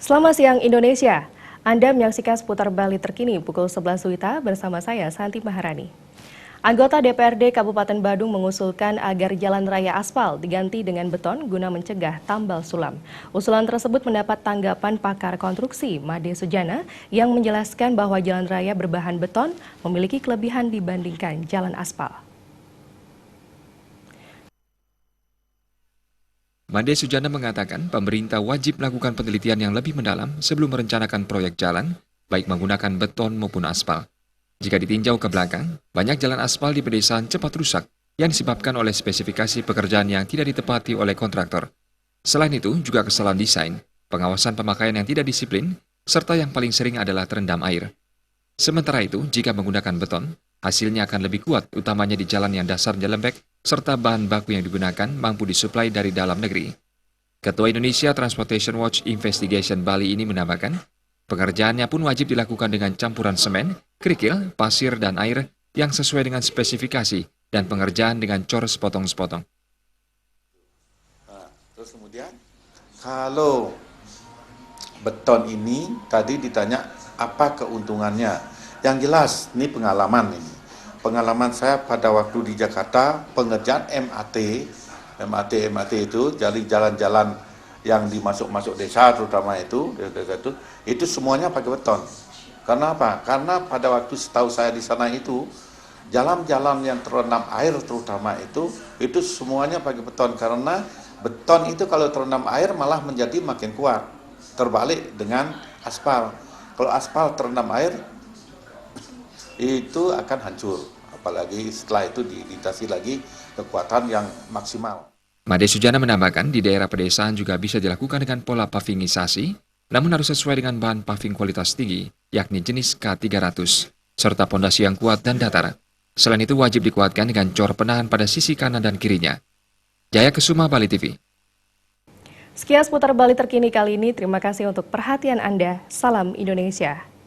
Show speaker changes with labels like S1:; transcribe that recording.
S1: Selamat siang Indonesia. Anda menyaksikan seputar Bali terkini pukul 11 WITA bersama saya Santi Maharani. Anggota DPRD Kabupaten Badung mengusulkan agar jalan raya aspal diganti dengan beton guna mencegah tambal sulam. Usulan tersebut mendapat tanggapan pakar konstruksi Made Sujana yang menjelaskan bahwa jalan raya berbahan beton memiliki kelebihan dibandingkan jalan aspal.
S2: Made Sujana mengatakan pemerintah wajib melakukan penelitian yang lebih mendalam sebelum merencanakan proyek jalan, baik menggunakan beton maupun aspal. Jika ditinjau ke belakang, banyak jalan aspal di pedesaan cepat rusak yang disebabkan oleh spesifikasi pekerjaan yang tidak ditepati oleh kontraktor. Selain itu, juga kesalahan desain, pengawasan pemakaian yang tidak disiplin, serta yang paling sering adalah terendam air. Sementara itu, jika menggunakan beton, hasilnya akan lebih kuat, utamanya di jalan yang dasarnya lembek, serta bahan baku yang digunakan mampu disuplai dari dalam negeri. Ketua Indonesia Transportation Watch Investigation Bali ini menambahkan, pengerjaannya pun wajib dilakukan dengan campuran semen, kerikil, pasir, dan air yang sesuai dengan spesifikasi dan pengerjaan dengan cor sepotong-sepotong.
S3: Terus kemudian, kalau beton ini tadi ditanya apa keuntungannya. Yang jelas, ini pengalaman ini. Pengalaman saya pada waktu di Jakarta, pengerjaan MRT itu, jadi jalan-jalan yang dimasuk-masuk desa terutama itu semuanya pakai beton. Karena apa? Karena pada waktu setahu saya di sana itu, jalan-jalan yang terendam air terutama itu semuanya pakai beton. Karena beton itu kalau terendam air malah menjadi makin kuat. Terbalik dengan aspal. Kalau aspal terendam air, itu akan hancur. Apalagi setelah itu dilintasi lagi kekuatan yang maksimal.
S2: Made Sujana menambahkan di daerah pedesaan juga bisa dilakukan dengan pola pavingisasi, namun harus sesuai dengan bahan paving kualitas tinggi, yakni jenis K300, serta pondasi yang kuat dan datar. Selain itu wajib dikuatkan dengan cor penahan pada sisi kanan dan kirinya. Jaya Kesuma, Bali TV.
S1: Sekian seputar Bali terkini kali ini. Terima kasih untuk perhatian Anda. Salam Indonesia.